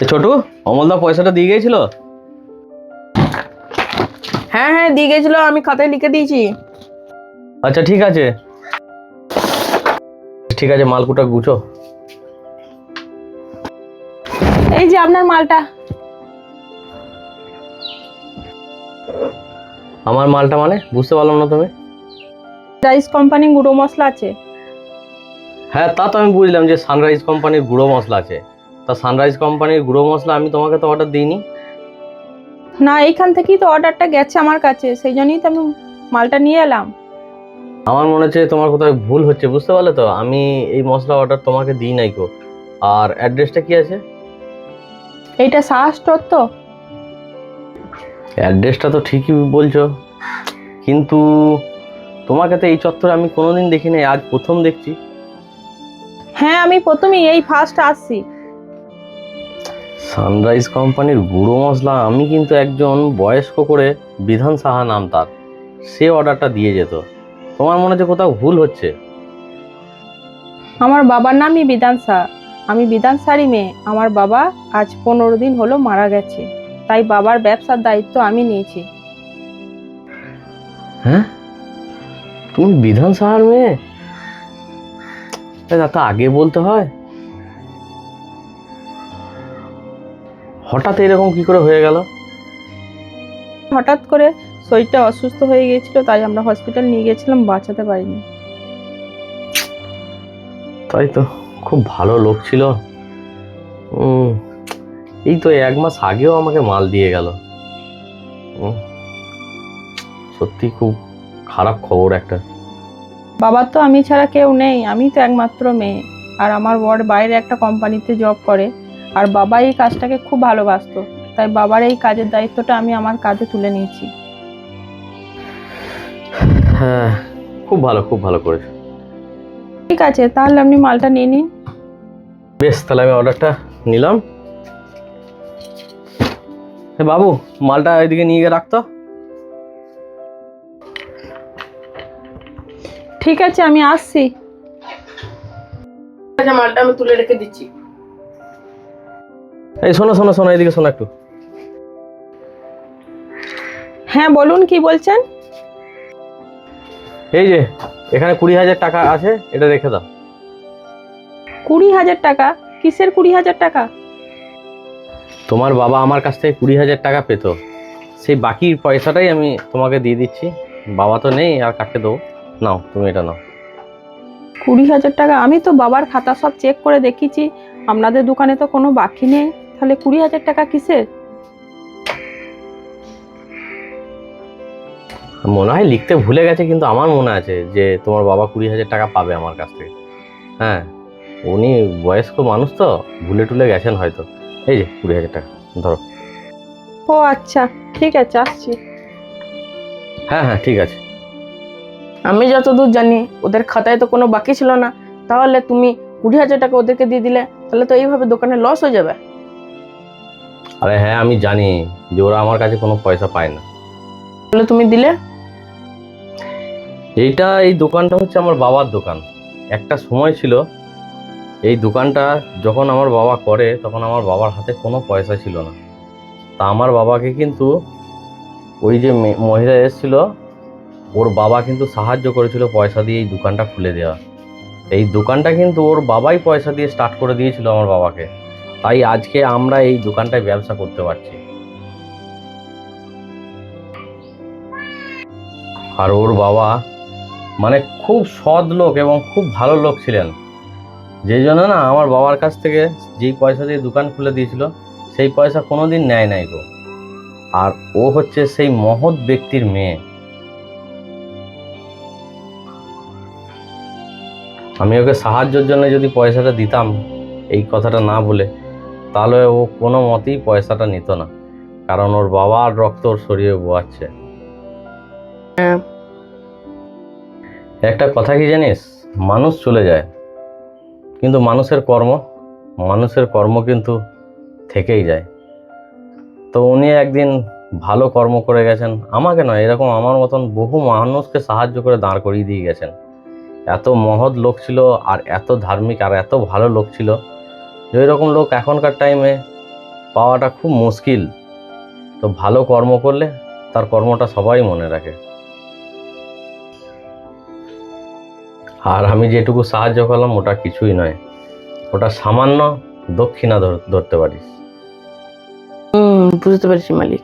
ছোটু, অমলদা পয়সাটা দিয়ে গিয়েছিল? হ্যাঁ হ্যাঁ দিয়ে গেছিল, আমি খাতায় লিখে দিয়েছি। আচ্ছা ঠিক আছে, ঠিক আছে, মালকুটা গুছো। এই যে আপনার মালটা। আমার মালটা মানে বুঝতে পারলাম না তুমি? রাইস কোম্পানি গুঁড়ো মশলা আছে। হ্যাঁ, তা তো আমি বুঝলাম যে সানরাইজ কোম্পানির গুঁড়ো মশলা আছে। তা সানরাইজ কোম্পানির গুঁড়ো মশলা আমি তোমাকে তো অর্ডার দিইনি। না, এইখান থেকেই তো অর্ডারটা গেছে আমার কাছে, সেই জন্যই তো আমি মালটা নিয়ে এলাম। আমার মনে হচ্ছে তোমার কোথাও ভুল হচ্ছে, বুঝতে পারলে তো? আমি এই মশলা অর্ডার তোমাকে দিই নাই গো। আর অ্যাড্রেসটা কি আছে? এইটা সাহা স্টোর তো? অ্যাড্রেসটা তো ঠিকই বলছো, কিন্তু তোমাকে তো এই চত্বরে আমি কোনোদিন দেখি নাই, আজ প্রথম দেখছি। হ্যাঁ, আমি প্রথমেই এই ফার্স্ট আসছি। সানরাইজ কোম্পানির গুঁড়ো মশলা আমি কিন্তু একজন বয়স্ক করে বিধান সাহা নাম তার, সে অর্ডারটা দিয়ে যেত। তোমার মনে হচ্ছে কোথাও ভুল হচ্ছে। আমার বাবার নামই বিধান শাহ। আমি বিধান শাহরই মেয়ে। আমার বাবা আজ 15 দিন হলো মারা গেছে, তাই বাবার ব্যবসার দায়িত্ব আমি নিয়েছি। হ্যাঁ, তুমি বিধান সাহার মেয়ে? তা আগে বলতে হয়। হঠাৎ এরকম কি করে হয়ে গেল? হঠাৎ করে শরীরটা অসুস্থ হয়ে গিয়েছিল, তাই আমরা হসপিটাল নিয়ে গেছিলাম, বাঁচাতে পারিনি। তাই তো, খুব ভালো লোক ছিল। এই তো 1 মাস আগেও আমাকে মাল দিয়ে গেল। সত্যি খুব খারাপ খবর একটা। বাবার তো আমি ছাড়া কেউ নেই, আমি তো একমাত্র মেয়ে। আর আমার বর বাইরে একটা কোম্পানিতে জব করে, আর বাবা এই কাজটাকে খুব ভালোবাসতো, তাই বাবার এই কাজের দায়িত্বটা আমি আমার কাঁধে তুলে নিয়েছি। হ্যাঁ, খুব ভালো, খুব ভালো করেছো। ঠিক আছে, তাহলে আপনি মালটা নিয়ে নিন। বেশ, তাহলে আমি অর্ডারটা নিলাম। বাবু, মালটা এদিকে নিয়ে গিয়ে রাখতো। ঠিক আছে, আমি আসছি। আচ্ছা, মালটা আমি তুলে রেখে দিচ্ছি। এই শোনো শোনো শোনো, এদিকে শোনো একটু। হ্যাঁ বলুন, কি বলছেন? এই যে এখানে 20,000 টাকা আছে, এটা রেখে দাও। 20,000 টাকা? কিসের 20,000 টাকা? তোমার বাবা আমার কাছ থেকে 20,000 টাকা পেত, সেই বাকি পয়সাটাই আমি তোমাকে দিয়ে দিচ্ছি। বাবা তো নেই, আর কাকে দেবো? নাও, তুমি এটা নাও। 20,000 টাকা? আমি তো বাবার খাতা সব চেক করে দেখেছি, আপনাদের দোকানে তো কোনো বাকি নেই, তাহলে 20,000 টাকা কিসের? মনে হয় লিখতে ভুলে গেছে, কিন্তু আমার মনে আছে যে তোমার বাবা 20,000 টাকা পাবে আমার কাছ থেকে। হ্যাঁ, উনি বয়স্ক মানুষ তো, ভুলে টুলে গেছেন হয়তো। এই যে 20,000 টাকা ধরো। ও আচ্ছা, ঠিক আছে, আসছি। হ্যাঁ হ্যাঁ, ঠিক আছে। আমি যতদূর জানি ওদের খাতায় তো কোনো বাকি ছিল না, তাহলে তুমি 20,000 টাকা ওদেরকে দিয়ে দিলে, তাহলে তো এইভাবে দোকানে লস হয়ে যাবে। আরে হ্যাঁ, আমি জানি যে ওরা আমার কাছে কোনো পয়সা পায় না। তাহলে তুমি দিলে? এই দোকানটা হচ্ছে আমার বাবার দোকান। একটা সময় ছিল এই দোকানটা যখন আমার বাবা করে, তখন আমার বাবার হাতে কোনো পয়সা ছিল না। তা আমার বাবাকে কিন্তু ওই যে মহিলা এসেছিল, ওর বাবা কিন্তু সাহায্য করেছিল পয়সা দিয়ে এই দোকানটা খুলে দেওয়া। এই দোকানটা কিন্তু ওর বাবাই পয়সা দিয়ে স্টার্ট করে দিয়েছিল আমার বাবাকে, তাই আজকে আমরা এই দোকানটায় ব্যবসা করতে পারছি। আর ওর বাবা মানে খুব সৎ লোক এবং খুব ভালো লোক ছিলেন, যেই জন্য না আমার বাবার কাছ থেকে যেই পয়সা দিয়ে দোকান খুলে দিয়েছিল, সেই পয়সা কোনোদিন নেয় নাই গো। আর ও হচ্ছে সেই মহৎ ব্যক্তির মেয়ে। আমি ওকে সাহায্যের জন্য যদি পয়সাটা দিতাম, এই কথাটা না বলে, তাহলে ও কোনো মতেই পয়সাটা নিত না, কারণ ওর বাবার রক্ত ওর শরীরে বোয়াচ্ছে। একটা কথা কি জানিস, মানুষ চলে যায়, কিন্তু মানুষের কর্ম কিন্তু থেকেই যায়। তো উনি একদিন ভালো কর্ম করে গেছেন, আমাকে নয়, এরকম আমার মতন বহু মানুষকে সাহায্য করে দাঁড় করিয়ে দিয়ে গেছেন। এত মহৎ লোক ছিল, আর এত ধার্মিক, আর এত ভালো লোক ছিল, যে এরকম লোক এখনকার টাইমে পাওয়াটা খুব মুশকিল। তো ভালো কর্ম করলে তার কর্মটা সবাই মনে রাখে। আর আমি যেটুকু সাহায্য করলাম ওটা কিছুই নয়, ওটা সামান্য দক্ষিণা ধরতে পারিস। বুঝতে পেরেছি মালিক।